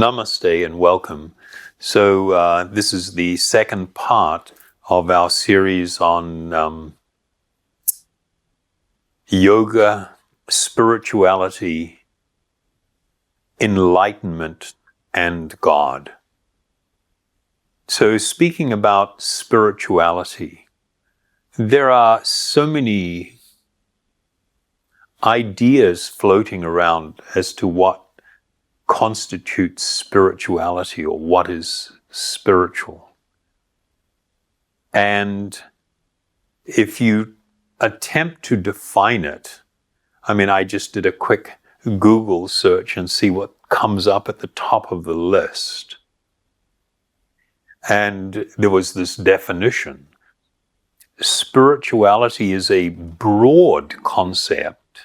Namaste and welcome. So this is the second part of our series on yoga, spirituality, enlightenment, and God. So speaking about spirituality, there are so many ideas floating around as to what constitutes spirituality or what is spiritual. And if you attempt to define it, I just did a quick Google search and see what comes up at the top of the list. And there was this definition. Spirituality is a broad concept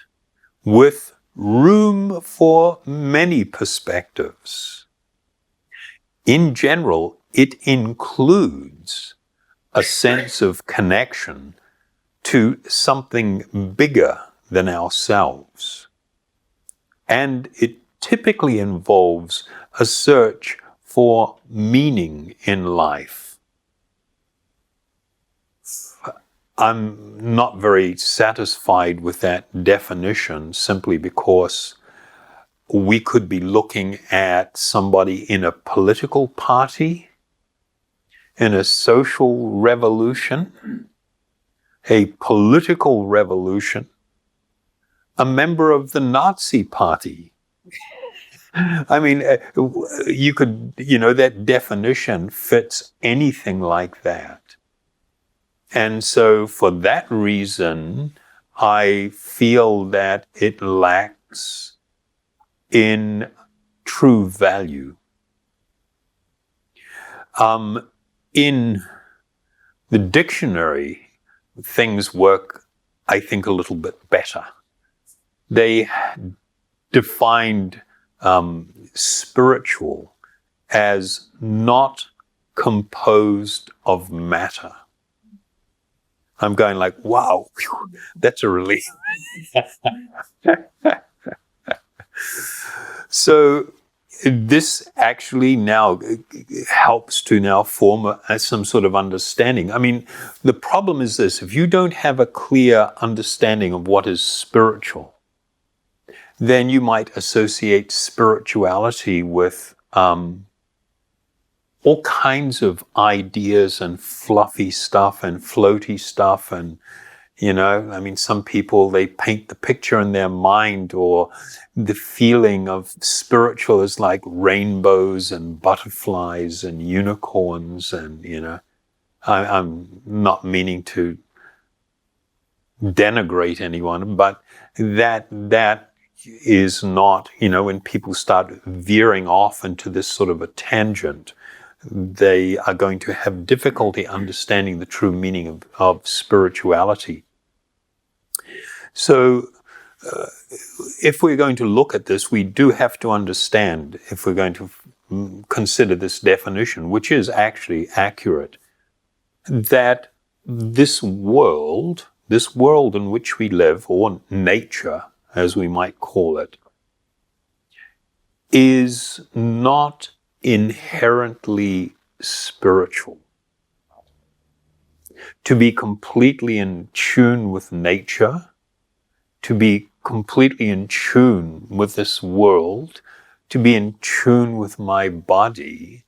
with room for many perspectives. In general, it includes a sense of connection to something bigger than ourselves. And it typically involves a search for meaning in life. I'm not very satisfied with that definition simply because we could be looking at somebody in a political party, in a social revolution, a political revolution, a member of the Nazi party. You could, that definition fits anything like that. And so for that reason, I feel that it lacks in true value. In the dictionary, things work, I think, a little bit better. They defined spiritual as not composed of matter. I'm going like, wow, whew, that's a relief. So this actually now helps to now form some sort of understanding. The problem is this: if you don't have a clear understanding of what is spiritual, then you might associate spirituality with all kinds of ideas and fluffy stuff and floaty stuff. And, some people, they paint the picture in their mind, or the feeling of spiritual is like rainbows and butterflies and unicorns. And, I'm not meaning to denigrate anyone, but that is not, when people start veering off into this sort of a tangent, they are going to have difficulty understanding the true meaning of spirituality. So if we're going to look at this, we do have to understand, if we're going to consider this definition, which is actually accurate, that this world in which we live, or nature, as we might call it, is not inherently spiritual. To be completely in tune with nature, to be completely in tune with this world, to be in tune with my body,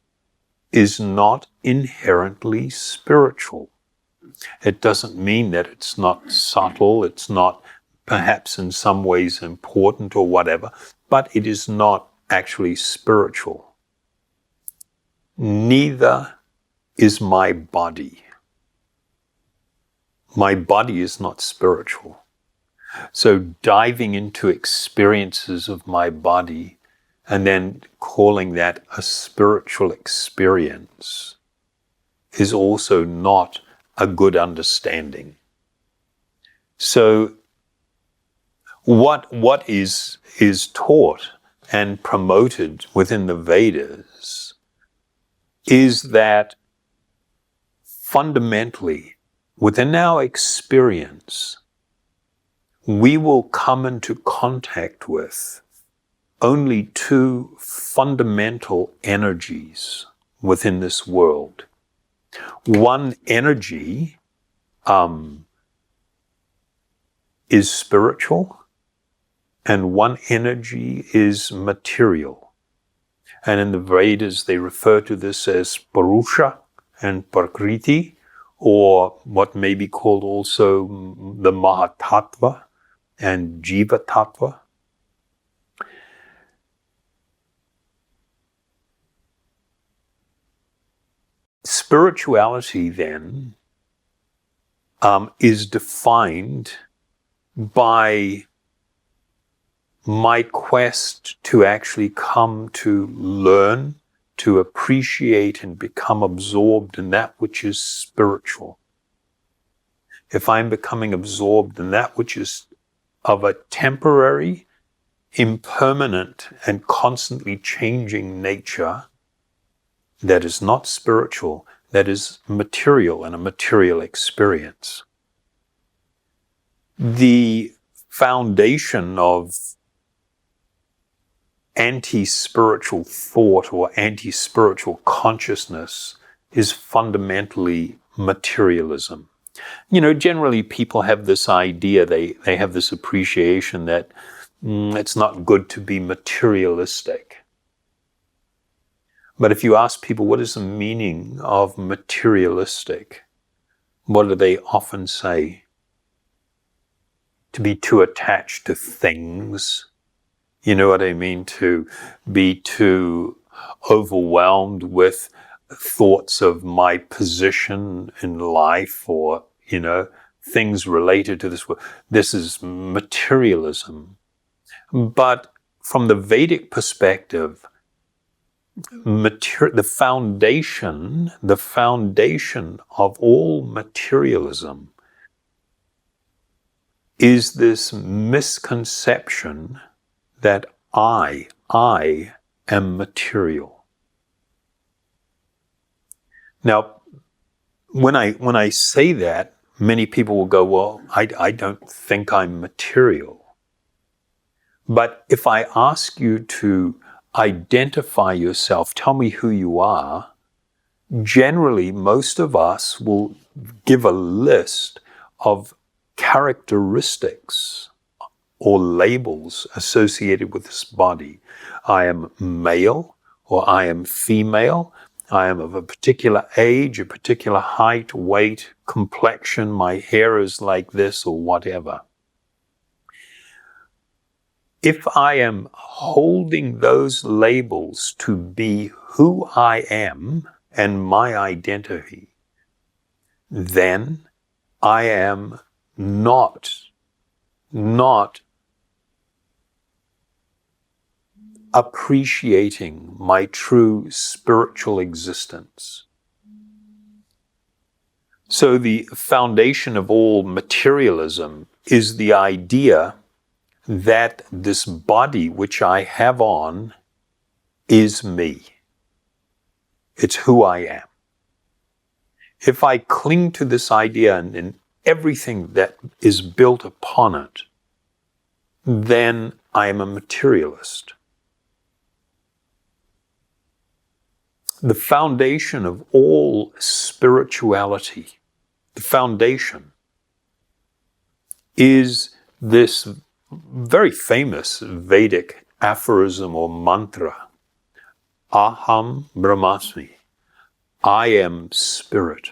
is not inherently spiritual. It doesn't mean that it's not subtle, it's not perhaps in some ways important or whatever, but it is not actually spiritual. Neither is my body. My body is not spiritual. So diving into experiences of my body and then calling that a spiritual experience is also not a good understanding. So what is taught and promoted within the Vedas is that fundamentally, within our experience, we will come into contact with only two fundamental energies within this world. One energy is spiritual, and one energy is material. And in the Vedas, they refer to this as Purusha and Prakriti, or what may be called also the Mahatattva and Jiva Tattva. Spirituality then is defined by my quest to actually come to learn, to appreciate and become absorbed in that which is spiritual. If I'm becoming absorbed in that which is of a temporary, impermanent, and constantly changing nature, that is not spiritual, that is material and a material experience. The foundation of anti-spiritual thought or anti-spiritual consciousness is fundamentally materialism. You know, generally people have this idea, they have this appreciation that it's not good to be materialistic. But if you ask people, what is the meaning of materialistic? What do they often say? To be too attached to things. You know what I mean? To be too overwhelmed with thoughts of my position in life, or, you know, things related to this world. This is materialism. But from the Vedic perspective, the foundation of all materialism is this misconception that I am material. Now, when I say that, many people will go, well, I don't think I'm material. But if I ask you to identify yourself, tell me who you are, generally most of us will give a list of characteristics or labels associated with this body. I am male, or I am female, I am of a particular age, a particular height, weight, complexion, my hair is like this, or whatever. If I am holding those labels to be who I am and my identity, then I am not appreciating my true spiritual existence. So the foundation of all materialism is the idea that this body which I have on is me. It's who I am. If I cling to this idea and everything that is built upon it, then I am a materialist. The foundation of all spirituality, the foundation, is this very famous Vedic aphorism or mantra, Aham Brahmasmi. I am spirit.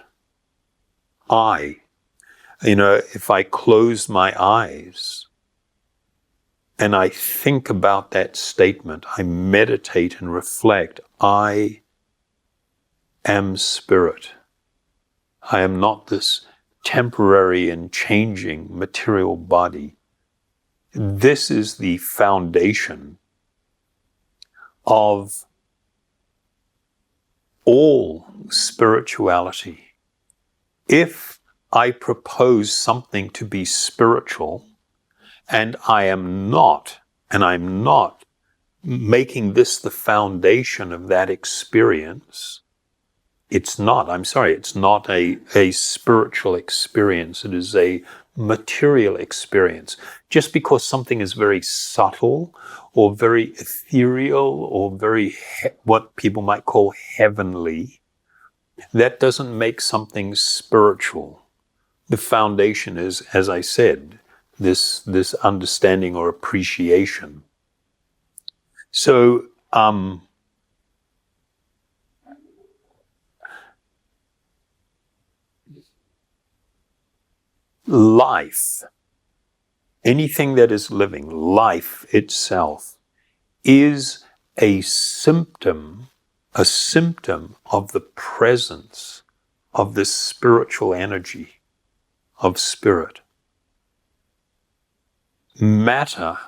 If I close my eyes and I think about that statement, I meditate and reflect, I am spirit. I am not this temporary and changing material body. This is the foundation of all spirituality. If I propose something to be spiritual, and I'm not making this the foundation of that experience, it's not a spiritual experience. It is a material experience. Just because something is very subtle or very ethereal or very what people might call heavenly, that doesn't make something spiritual. The foundation is, as I said, this understanding or appreciation. So, life, anything that is living, life itself, is a symptom of the presence of this spiritual energy, of spirit. Matter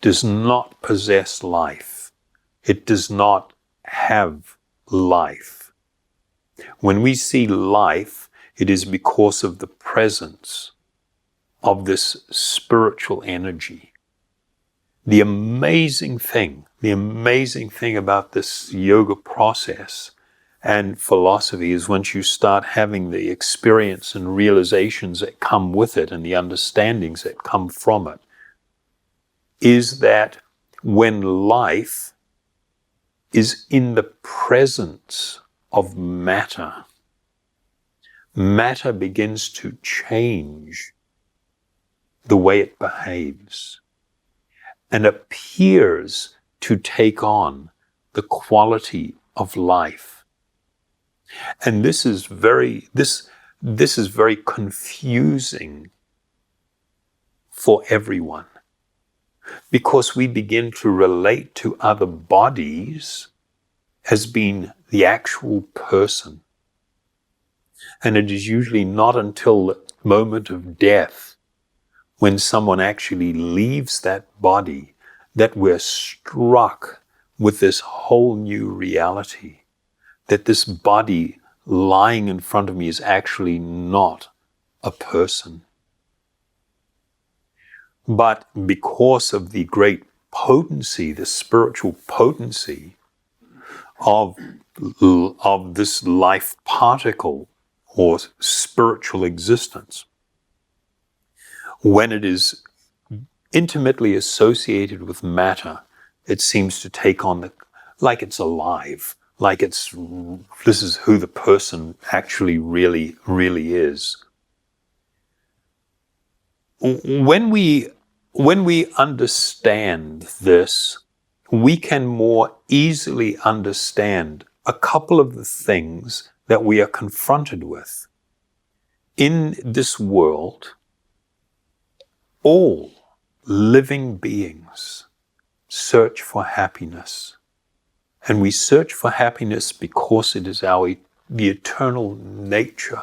does not possess life. It does not have life. When we see life, it is because of the presence of this spiritual energy. The amazing thing about this yoga process and philosophy is once you start having the experience and realizations that come with it and the understandings that come from it, is that when life is in the presence of matter, matter begins to change the way it behaves and appears to take on the quality of life. And this is very confusing for everyone, because we begin to relate to other bodies as being the actual person. And it is usually not until the moment of death, when someone actually leaves that body, that we're struck with this whole new reality, that this body lying in front of me is actually not a person. But because of the great potency, the spiritual potency of this life particle or spiritual existence, when it is intimately associated with matter, it seems to take on like it's alive, like this is who the person actually really is. When we understand this, we can more easily understand a couple of the things that we are confronted with. In this world, all living beings search for happiness. And we search for happiness because it is the eternal nature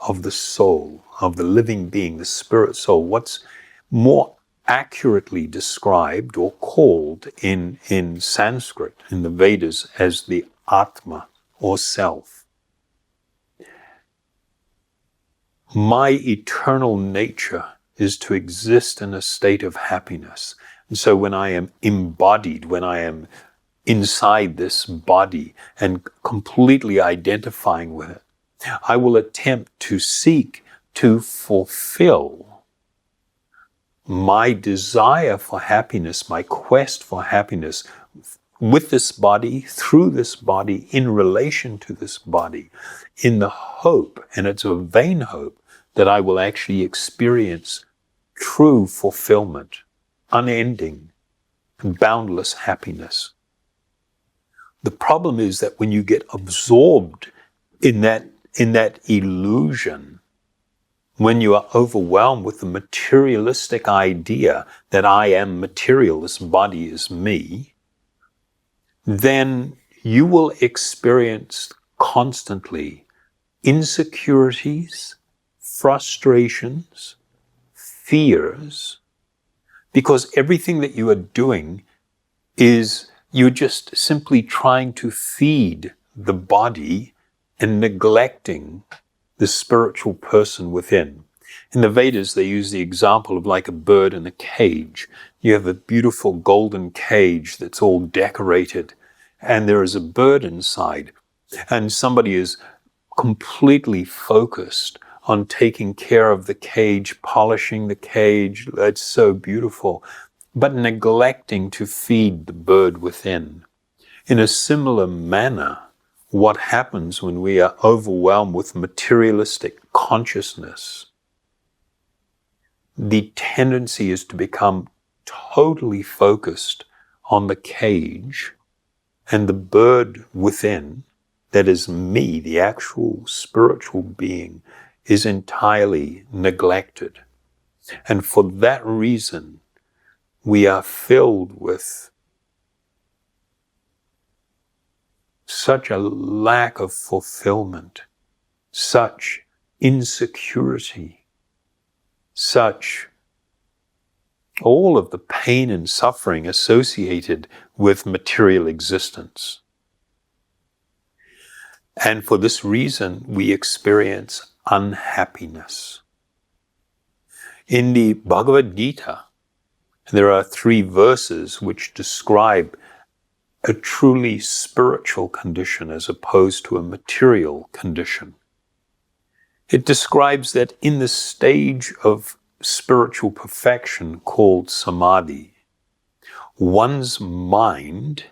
of the soul, of the living being, the spirit soul. What's more accurately described or called in Sanskrit, in the Vedas, as the Atma or self. My eternal nature is to exist in a state of happiness. And so when I am embodied, when I am inside this body and completely identifying with it, I will attempt to seek to fulfill my desire for happiness, my quest for happiness with this body, through this body, in relation to this body, in the hope, and it's a vain hope, that I will actually experience true fulfillment, unending and boundless happiness. The problem is that when you get absorbed in that illusion, when you are overwhelmed with the materialistic idea that I am material, this body is me, then you will experience constantly insecurities, frustrations, fears, because everything that you are doing is you're just simply trying to feed the body and neglecting the spiritual person within. In the Vedas, they use the example of like a bird in a cage. You have a beautiful golden cage that's all decorated, and there is a bird inside, and somebody is completely focused on taking care of the cage, polishing the cage. That's so beautiful. But neglecting to feed the bird within. In a similar manner, what happens when we are overwhelmed with materialistic consciousness? The tendency is to become totally focused on the cage, and the bird within, that is me, the actual spiritual being, is entirely neglected. And for that reason, we are filled with such a lack of fulfillment, such insecurity, such all of the pain and suffering associated with material existence. And for this reason, we experience unhappiness. In the Bhagavad Gita, there are 3 verses which describe a truly spiritual condition as opposed to a material condition. It describes that in the stage of spiritual perfection called samadhi, one's mind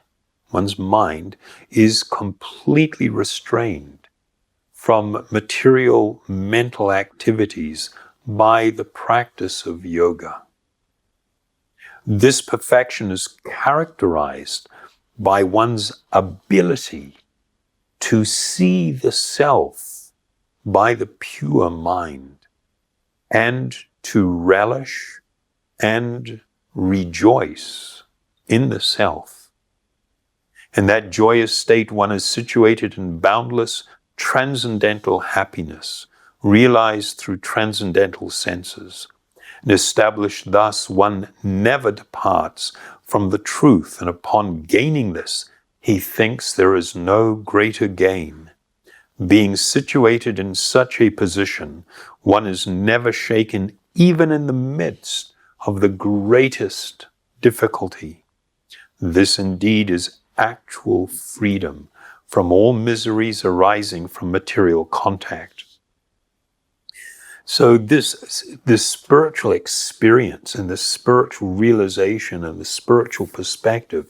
is completely restrained from material mental activities by the practice of yoga. This perfection is characterized by one's ability to see the self by the pure mind and to relish and rejoice in the self. In that joyous state, one is situated in boundless transcendental happiness, realized through transcendental senses. And established thus, one never departs from the truth, and upon gaining this, he thinks there is no greater gain. Being situated in such a position, one is never shaken even in the midst of the greatest difficulty. This indeed is actual freedom from all miseries arising from material contact. So this spiritual experience and this spiritual realization and the spiritual perspective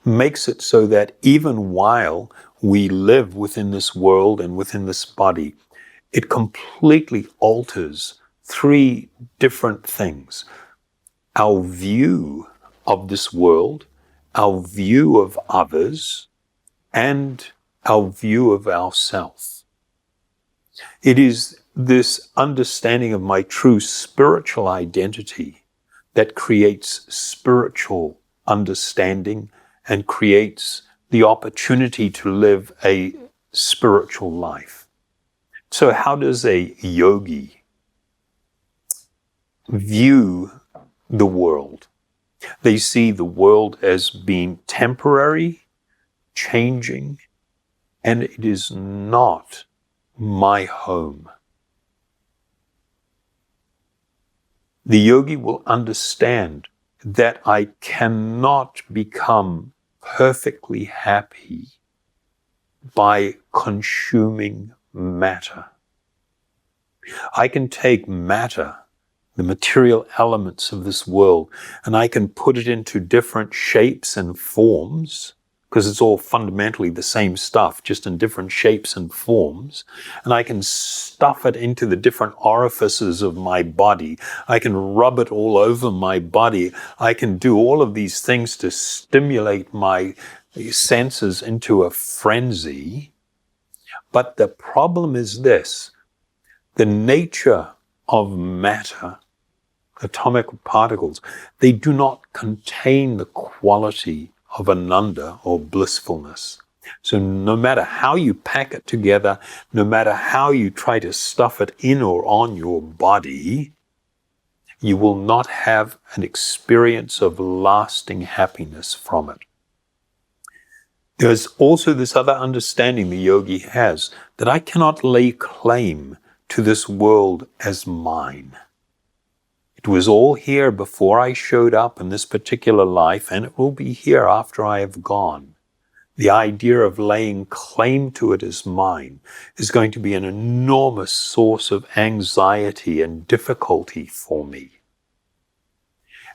makes it so that even while we live within this world and within this body, it completely alters 3 different things. Our view of this world, our view of others, and our view of ourselves. It is this understanding of my true spiritual identity that creates spiritual understanding and creates the opportunity to live a spiritual life. So how does a yogi view the world? They see the world as being temporary, changing, and it is not my home. The yogi will understand that I cannot become perfectly happy by consuming matter. I can take matter, the material elements of this world, and I can put it into different shapes and forms, because it's all fundamentally the same stuff, just in different shapes and forms. And I can stuff it into the different orifices of my body. I can rub it all over my body. I can do all of these things to stimulate my senses into a frenzy. But the problem is this: the nature of matter, atomic particles, they do not contain the quality of ananda or blissfulness. So no matter how you pack it together, no matter how you try to stuff it in or on your body, you will not have an experience of lasting happiness from it. There's also this other understanding the yogi has, that I cannot lay claim to this world as mine. It was all here before I showed up in this particular life, and it will be here after I have gone. the idea of laying claim to it as mine is going to be an enormous source of anxiety and difficulty for me.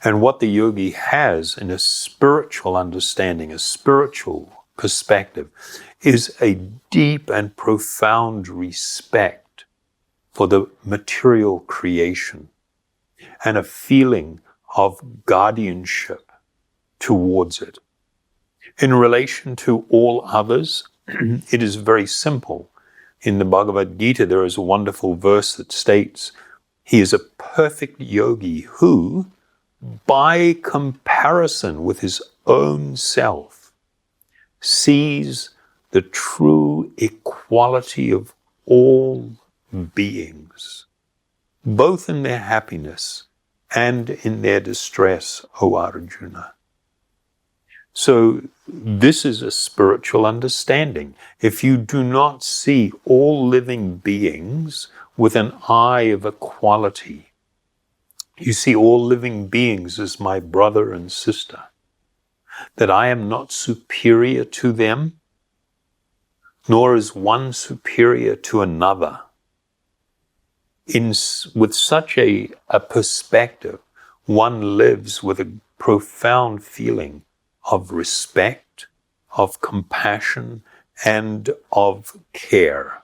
And what the yogi has in a spiritual understanding, a spiritual perspective, is a deep and profound respect for the material creation and a feeling of guardianship towards it. In relation to all others, it is very simple. In the Bhagavad Gita, there is a wonderful verse that states, he is a perfect yogi who, by comparison with his own self, sees the true equality of all beings, both in their happiness and in their distress, O Arjuna. So this is a spiritual understanding. If you do not see all living beings with an eye of equality, you see all living beings as my brother and sister, that I am not superior to them, nor is one superior to another. With such a perspective, one lives with a profound feeling of respect, of compassion, and of care.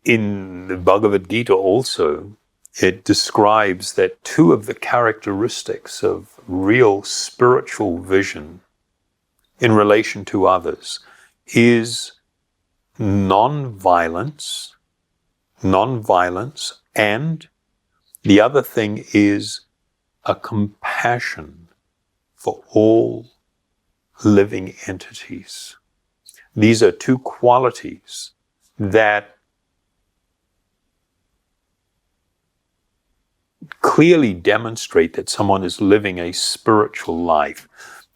In the Bhagavad Gita also, it describes that two of the characteristics of real spiritual vision in relation to others is non-violence, and the other thing is a compassion for all living entities. These are two qualities that clearly demonstrate that someone is living a spiritual life.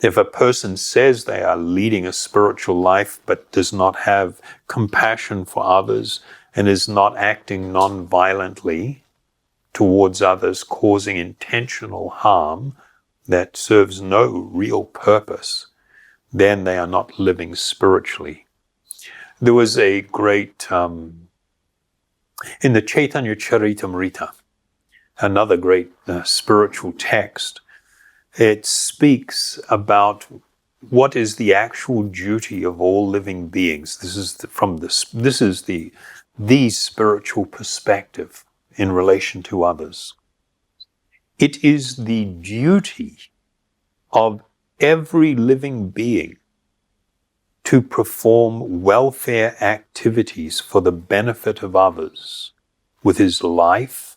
If a person says they are leading a spiritual life but does not have compassion for others and is not acting non-violently towards others, causing intentional harm that serves no real purpose, then they are not living spiritually. There was a great, in the Chaitanya Charitamrita, another great spiritual text, it speaks about what is the actual duty of all living beings. This is the spiritual perspective in relation to others. It is the duty of every living being to perform welfare activities for the benefit of others with his life,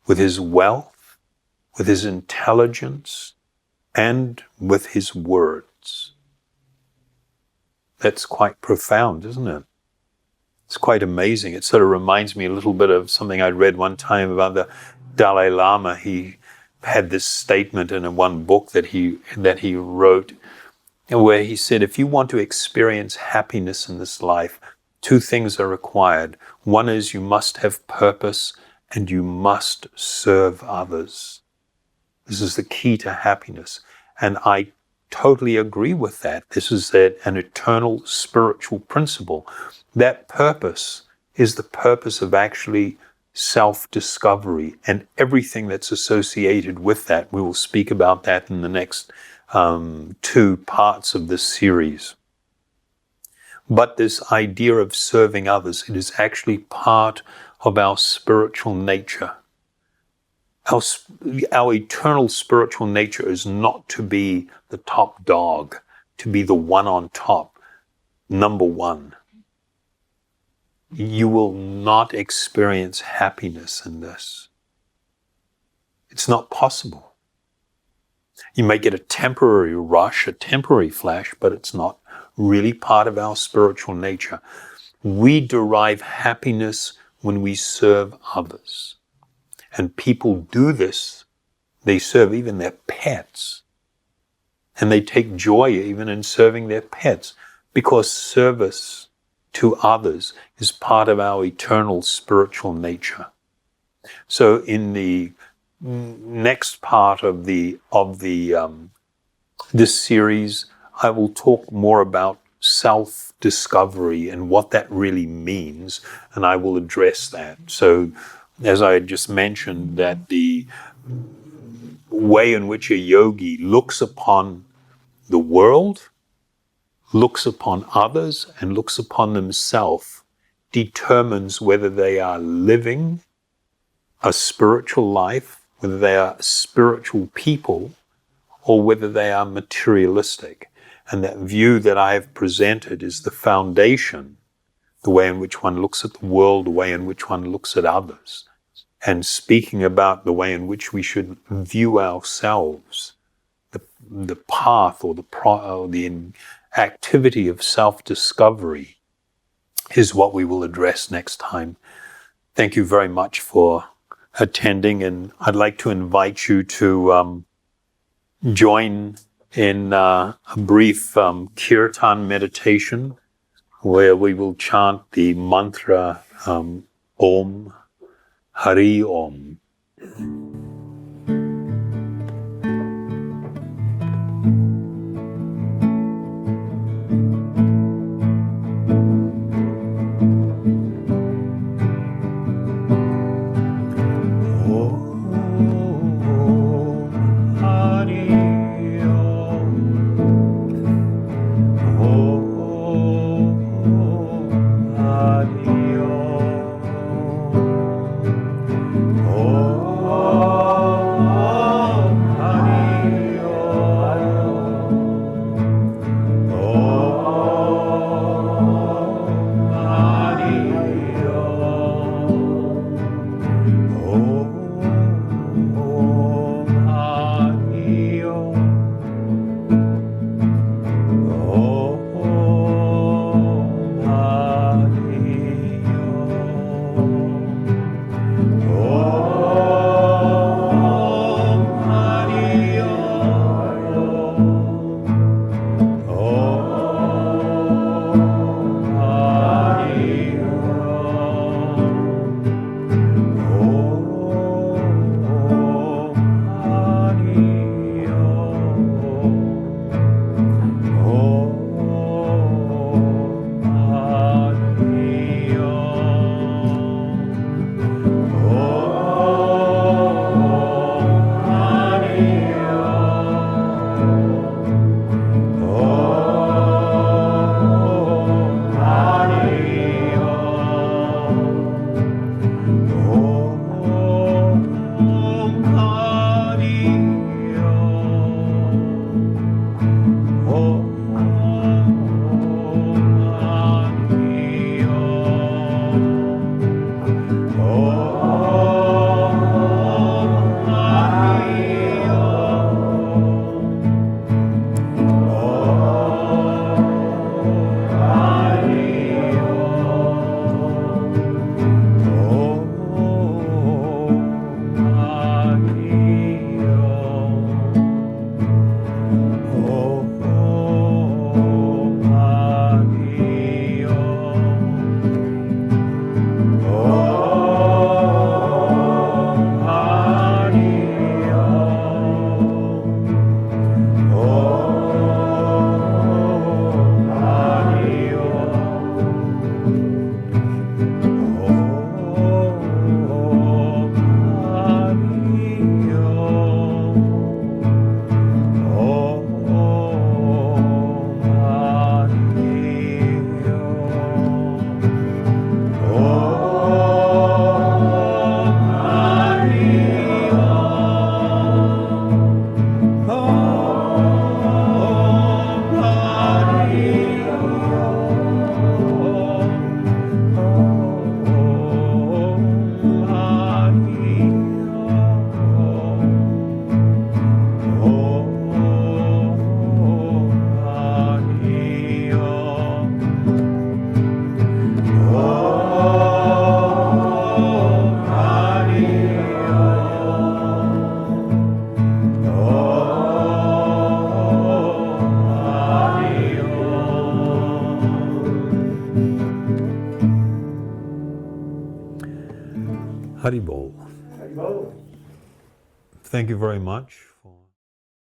with his wealth, with his intelligence, and with his words. That's quite profound, isn't it? It's quite amazing. It sort of reminds me a little bit of something I read one time about the Dalai Lama. He had this statement in one book that he wrote, where he said, if you want to experience happiness in this life, two things are required. One is you must have purpose and you must serve others. This is the key to happiness. And I totally agree with that. This is an eternal spiritual principle. That purpose is the purpose of actually self-discovery and everything that's associated with that. We will speak about that in the next 2 parts of this series. But this idea of serving others, it is actually part of our spiritual nature. Our eternal spiritual nature is not to be the top dog, to be the one on top, number one. You will not experience happiness in this. It's not possible. You may get a temporary rush, a temporary flash, but it's not really part of our spiritual nature. We derive happiness when we serve others. And people do this. They serve even their pets. And they take joy even in serving their pets, because service to others is part of our eternal spiritual nature. So in the next part of this series, I will talk more about self-discovery and what that really means, and I will address that. So, as I just mentioned, that the way in which a yogi looks upon the world, looks upon others, and looks upon themselves determines whether they are living a spiritual life, whether they are spiritual people, or whether they are materialistic. And that view that I have presented is the foundation, the way in which one looks at the world, the way in which one looks at others, and speaking about the way in which we should view ourselves, the path or the activity of self-discovery is what we will address next time. Thank you very much for attending, and I'd like to invite you to join in a brief kirtan meditation where we will chant the mantra Om Hari Om. Haribol. Thank you very much